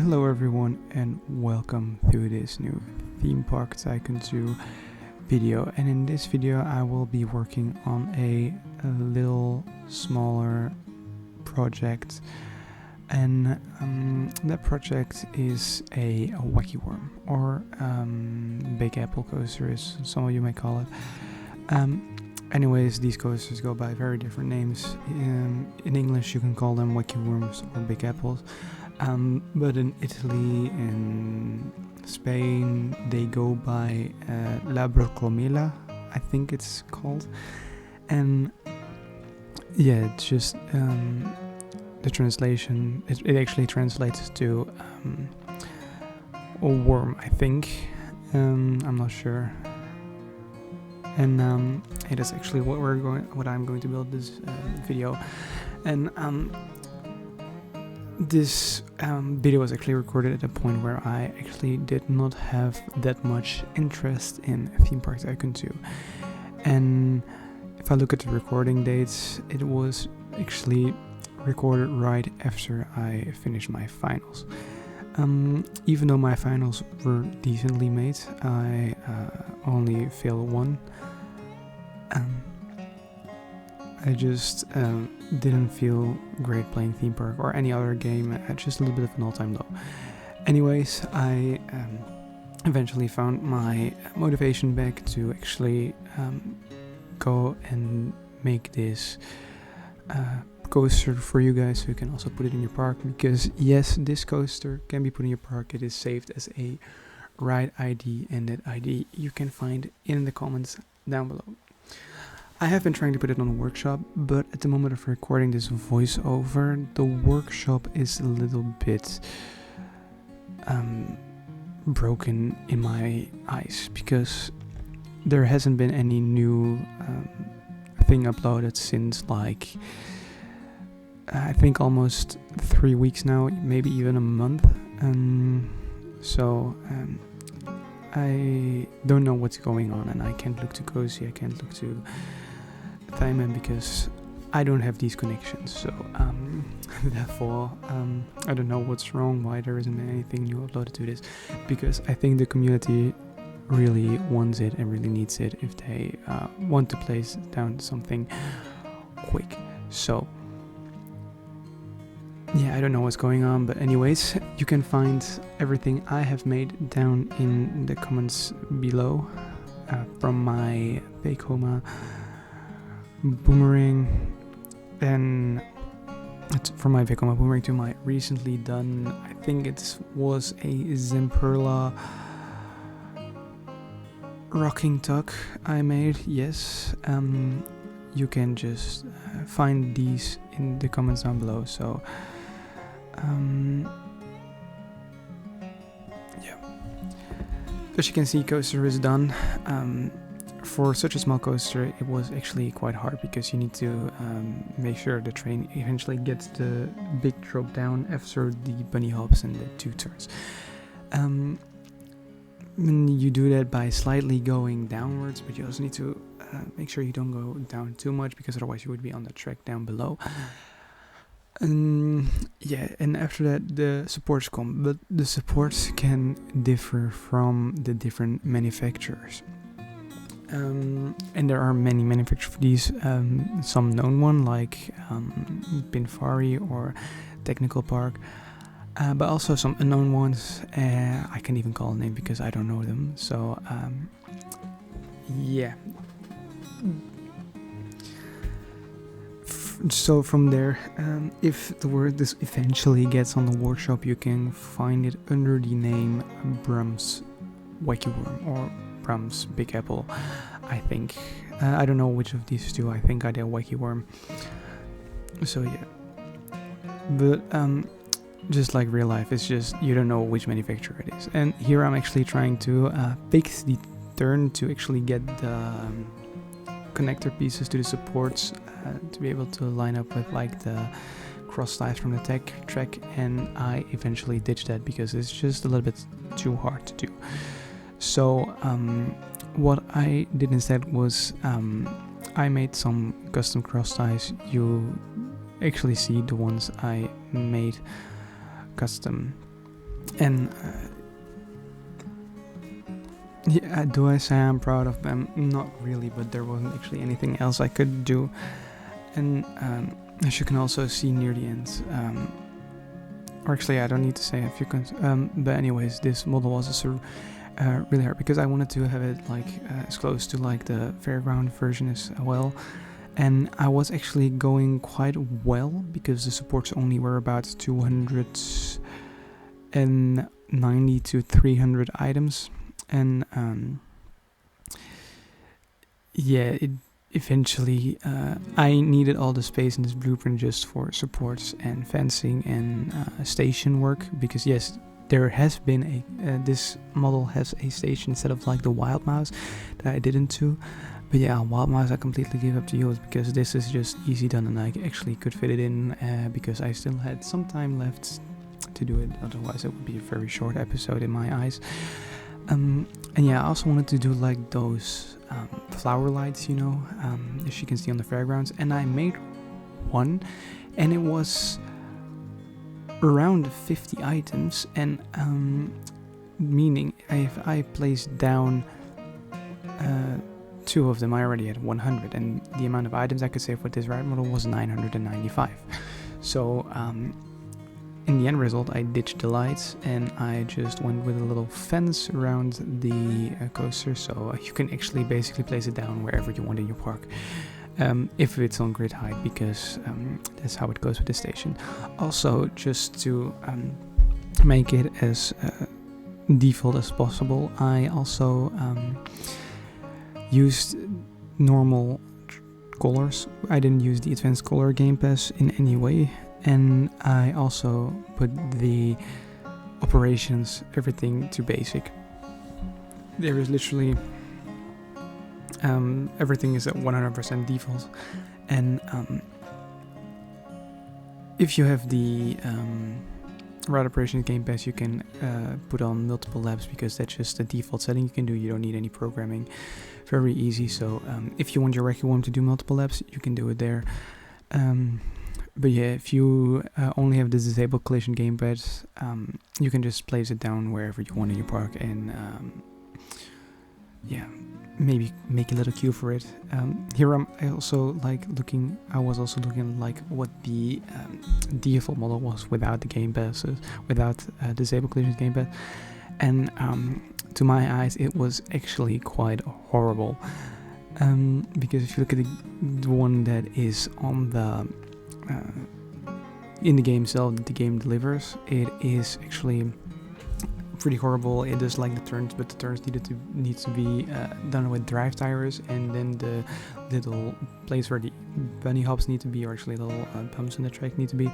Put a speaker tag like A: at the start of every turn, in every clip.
A: Hello everyone and welcome to this new theme park Tycoon 2 video, and in this video I will be working on a little smaller project, and that project is a Wacky Worm, or Big Apple coaster as some of you may call it. Anyways, these coasters go by very different names. In English you can call them Wacky Worms or Big Apples. But in Italy and Spain they go by La Brocomila, I think it's called. And yeah, it's just the translation, it actually translates to a worm, I think. I'm not sure. And it is actually what I'm going to build this video. And this video was actually recorded at a point where I actually did not have that much interest in Theme Park Tycoon 2. And if I look at the recording dates, it was actually recorded right after I finished my finals. Even though my finals were decently made, I only failed one. I just didn't feel great playing Theme Park or any other game. I had just a little bit of an all-time low. Anyways, I eventually found my motivation back to actually go and make this coaster for you guys, so you can also put it in your park. Because yes, this coaster can be put in your park. It is saved as a ride ID, and that ID you can find in the comments down below. I have been trying to put it on a workshop, but at the moment of recording this voiceover, the workshop is a little bit broken in my eyes, because there hasn't been any new thing uploaded since, like, I think almost 3 weeks now, maybe even a month. So I don't know what's going on, and I can't look to Cozy, I can't look to Intamin, because I don't have these connections. So therefore I don't know what's wrong, why there isn't anything new uploaded to this, because I think the community really wants it and really needs it if they want to place down something quick. So yeah, I don't know what's going on, but anyways, you can find everything I have made down in the comments below, from my Vekoma boomerang, and from my Vekoma boomerang to my recently done, I think it was a Zamperla Rockin'Tug I made. Yes, you can just find these in the comments down below. So yeah, as you can see, coaster is done. For such a small coaster, it was actually quite hard, because you need to make sure the train eventually gets the big drop down after the bunny hops and the 2 turns. You do that by slightly going downwards, but you also need to make sure you don't go down too much, because otherwise you would be on the track down below. Yeah, and after that the supports come, but the supports can differ from the different manufacturers. And there are many manufacturers for these, some known one like Pinfari or Technical Park, but also some unknown ones. I can't even call a name because I don't know them. So yeah. So from there, if the word this eventually gets on the workshop, you can find it under the name Brum's Wacky Worm or Brum's Big Apple, I think. I don't know which of these two. I think I did Wacky Worm. So yeah. But just like real life, it's just you don't know which manufacturer it is. And here I'm actually trying to pick the turn to actually get the connector pieces to the supports to be able to line up with like the cross ties from the track, and I eventually ditched that because it's just a little bit too hard to do. So what I did instead was I made some custom cross ties. You actually see the ones I made custom And yeah, do I say I'm proud of them? Not really, but there wasn't actually anything else I could do. And as you can also see near the end, or actually I don't need to say if you can, but anyways, this model was also really hard because I wanted to have it like as close to like the fairground version as well. And I was actually going quite well because the supports only were about 290 to 300 items. And yeah, it eventually I needed all the space in this blueprint just for supports and fencing and station work, because yes, there has been this model has a station instead of like the wild mouse that I didn't do. But yeah, wild mouse I completely leave up to you because this is just easy done, and I actually could fit it in because I still had some time left to do it, otherwise it would be a very short episode in my eyes. And yeah, I also wanted to do like those flower lights, you know, as you can see on the fairgrounds, and I made one, and it was around 50 items, and meaning if I placed down 2 of them, I already had 100, and the amount of items I could save with this ride model was 995. So in the end result, I ditched the lights and I just went with a little fence around the coaster, so you can actually basically place it down wherever you want in your park, if it's on grid height, because that's how it goes with the station. Also, just to make it as default as possible, I also used normal colors. I didn't use the advanced color game pass in any way. And I also put the operations, everything to basic. There is literally everything is at 100% default. And if you have the ride operations game pass, you can put on multiple laps, because that's just a default setting you can do. You don't need any programming. Very easy. So if you want your Wacky Worm to do multiple laps, you can do it there. But yeah, if you only have the disabled collision gamepad, you can just place it down wherever you want in your park, and yeah, maybe make a little queue for it. Here I was also looking like what the default model was without the game passes, without disabled collision gamepad, and to my eyes it was actually quite horrible. Because if you look at the one that is on the in the game itself, the game delivers, it is actually pretty horrible. It does like the turns, but the turns needs to be done with drive tires, and then the little place where the bunny hops need to be, or actually little bumps in the track need to be,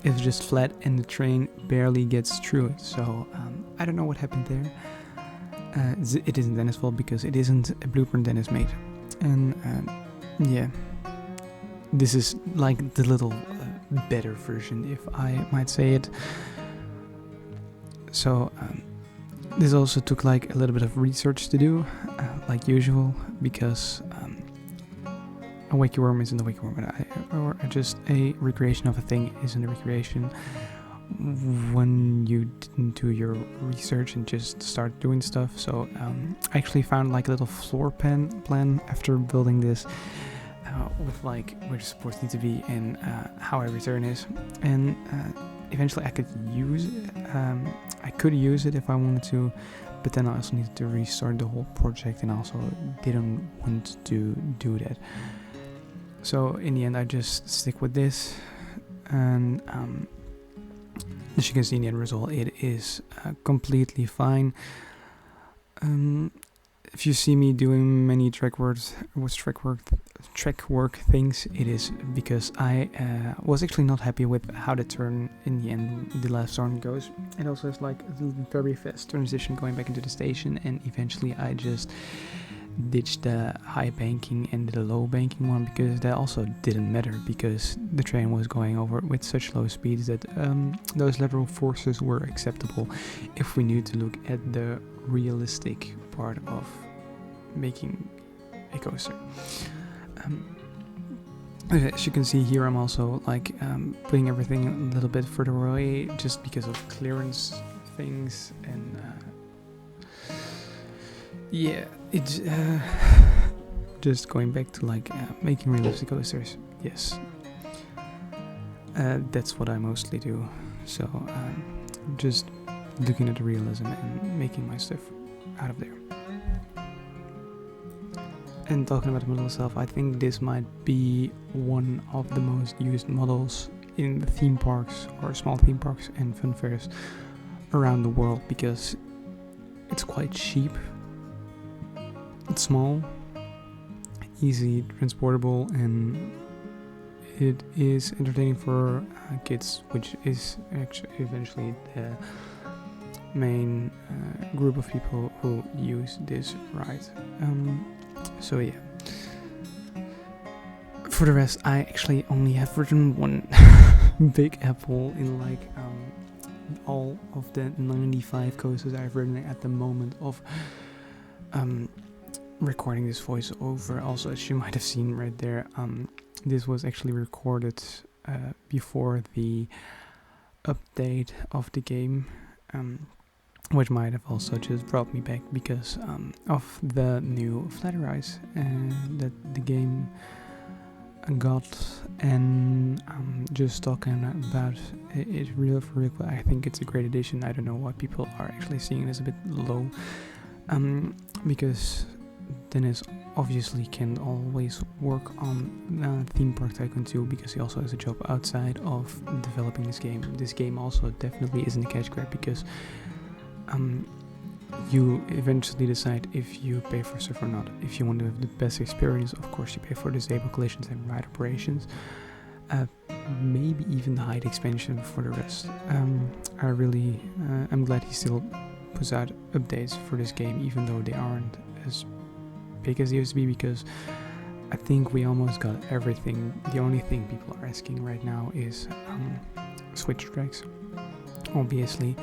A: it's just flat and the train barely gets through it. So I don't know what happened there. It isn't Dennis' fault, because it isn't a blueprint Dennis made. And yeah, this is like the little better version, if I might say it. So this also took like a little bit of research to do, like usual, because a Wacky Worm isn't a Wacky Worm, or just a recreation of a thing isn't a recreation when you didn't do your research and just start doing stuff. So I actually found like a little floor plan after building this, with like where the supports need to be and how every turn is, and eventually I could use it. I could use it if I wanted to, but then I also needed to restart the whole project, and also didn't want to do that. So in the end I just stick with this, and as you can see in the end result, it is completely fine. If you see me doing many track work things, it is because I was actually not happy with how the turn in the end, the last turn goes. It also has like a very fast transition going back into the station, and eventually I just ditched the high banking and the low banking one, because that also didn't matter, because the train was going over with such low speeds that those lateral forces were acceptable if we need to look at the realistic part of making a coaster. As you can see here, I'm also like putting everything a little bit further away, just because of clearance things, and yeah, it's just going back to like making realistic coasters. Yes, that's what I mostly do. So just looking at the realism and making my stuff out of there. And talking about the model itself, I think this might be one of the most used models in theme parks or small theme parks and fun fairs around the world, because it's quite cheap, it's small, easy transportable, and it is entertaining for kids, which is actually eventually the main group of people who use this ride. So yeah. For the rest, I actually only have written one big apple in like all of the 95 coasters I've written at the moment of recording this voiceover. Also, as you might have seen right there, this was actually recorded before the update of the game, which might have also just brought me back because of the new flat rise that the game got. And just talking about it real quick, I think it's a great addition. I don't know why people are actually seeing it as a bit low, because Dennis obviously can always work on Theme Park Tycoon 2, because he also has a job outside of developing this game. This game also definitely isn't a cash grab, because you eventually decide if you pay for stuff or not. If you want to have the best experience, of course you pay for disable collisions and ride operations, maybe even the height expansion for the rest. I'm glad he still puts out updates for this game, even though they aren't as big as they used to be, because I think we almost got everything. The only thing people are asking right now is switch tracks, obviously.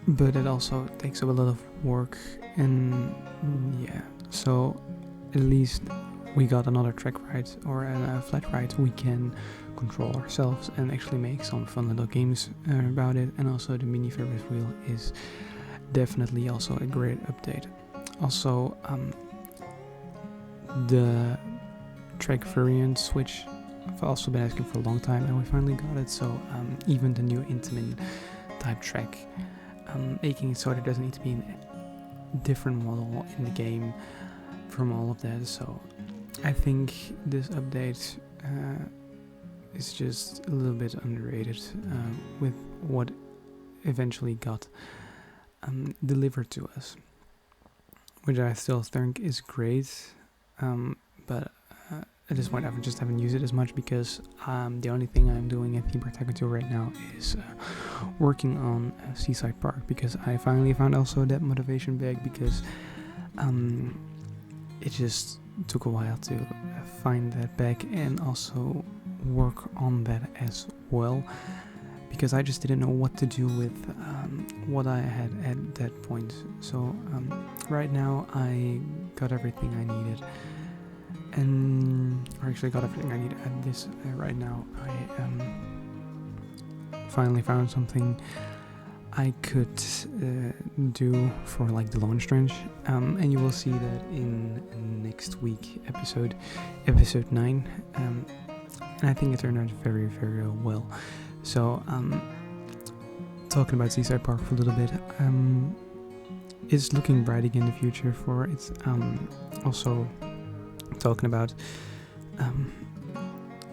A: But it also takes up a lot of work, and yeah, so at least we got another track ride or a flat ride we can control ourselves and actually make some fun little games about it. And also the mini Ferris wheel is definitely also a great update. Also the track variant switch I've also been asking for a long time, and we finally got it. So even the new Intamin type track, making it so there doesn't need to be a different model in the game from all of that. So I think this update is just a little bit underrated with what eventually got delivered to us, which I still think is great, but at this point I just haven't used it as much, because the only thing I'm doing at Theme Park Tycoon 2 right now is working on Seaside Park, because I finally found also that motivation back, because it just took a while to find that back and also work on that as well, because I just didn't know what to do with what I had at that point. So right now I got everything I needed, or actually got everything I need at this right now. I finally found something I could do for like the launch trench, and you will see that in next week episode 9, and I think it turned out very well. So talking about Seaside Park for a little bit, it's looking bright again in the future for it. Also talking about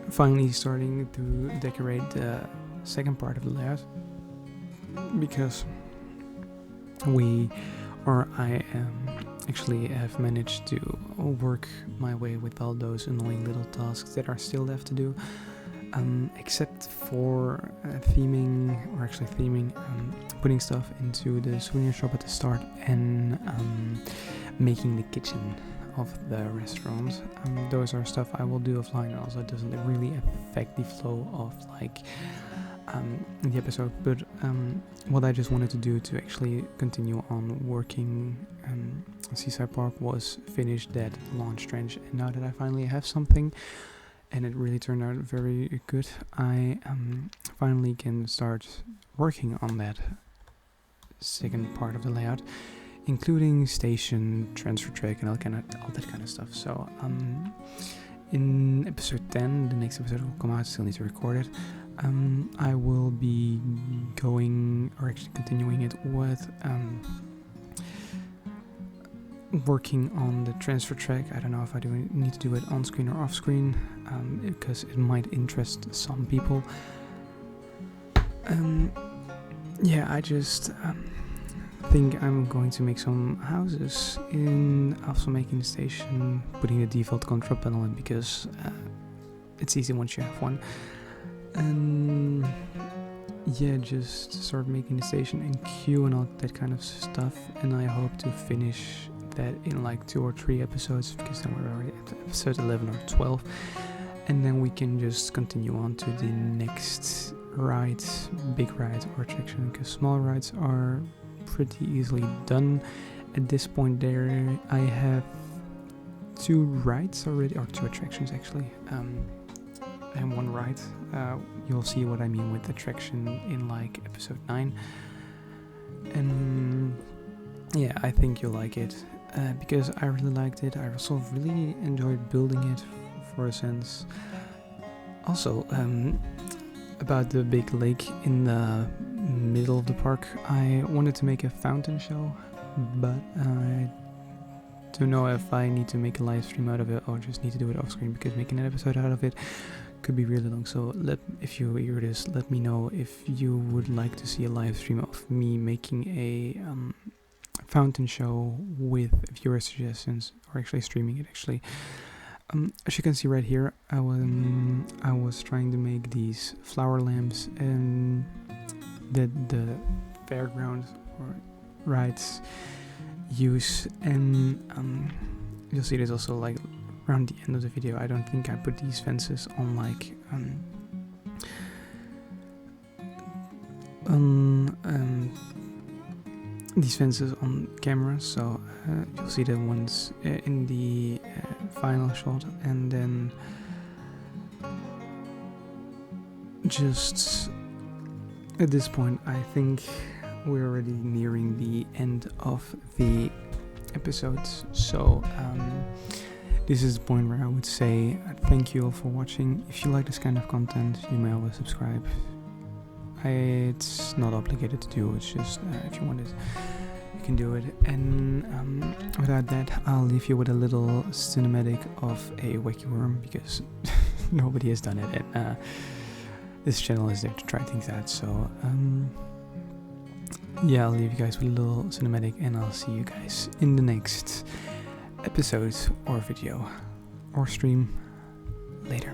A: finally starting to decorate the second part of the layout, because I actually have managed to work my way with all those annoying little tasks that are still left to do, except for theming, putting stuff into the souvenir shop at the start, and making the kitchen of the restaurant. Those are stuff I will do offline, and also it doesn't really affect the flow of like the episode. But what I just wanted to do to actually continue on working Seaside Park was finish that launch trench, and now that I finally have something, and it really turned out very good, I finally can start working on that second part of the layout, including station, transfer track, and all that kind of stuff. So in episode 10, the next episode will come out. Still need to record it. I will be going, or actually continuing it with working on the transfer track. I don't know if I need to do it on screen or off screen, because it might interest some people. Yeah, I just think I'm going to make some houses in also making the station, putting the default control panel in, because it's easy once you have one. And yeah, just start making the station and queue and all that kind of stuff, and I hope to finish that in like 2 or 3 episodes, because then we're already at episode 11 or 12, and then we can just continue on to the next ride, big ride or attraction, because small rides are pretty easily done at this point. There I have 2 rides already, or 2 attractions actually, and 1 ride. You'll see what I mean with attraction in like episode 9, and yeah, I think you'll like it, because I really liked it. I also really enjoyed building it for a sense. Also, about the big lake in the middle of the park, I wanted to make a fountain show, but I don't know if I need to make a live stream out of it or just need to do it off screen, because making an episode out of it could be really long. So if you hear this, let me know if you would like to see a live stream of me making a fountain show with viewer suggestions, or actually streaming it actually. As you can see right here, I was trying to make these flower lamps, and that the fairground or rides use, and you'll see this also like around the end of the video. I don't think I put these fences on like these fences on camera, so you'll see the ones in the final shot, and then just at this point I think we're already nearing the end of the episodes. So this is the point where I would say thank you all for watching. If you like this kind of content, you may always subscribe. It's not obligated to do, it's just if you want it, you can do it. And without that, I'll leave you with a little cinematic of a Wacky Worm, because nobody has done it, and this channel is there to try things out. So yeah, I'll leave you guys with a little cinematic, and I'll see you guys in the next episode or video or stream later.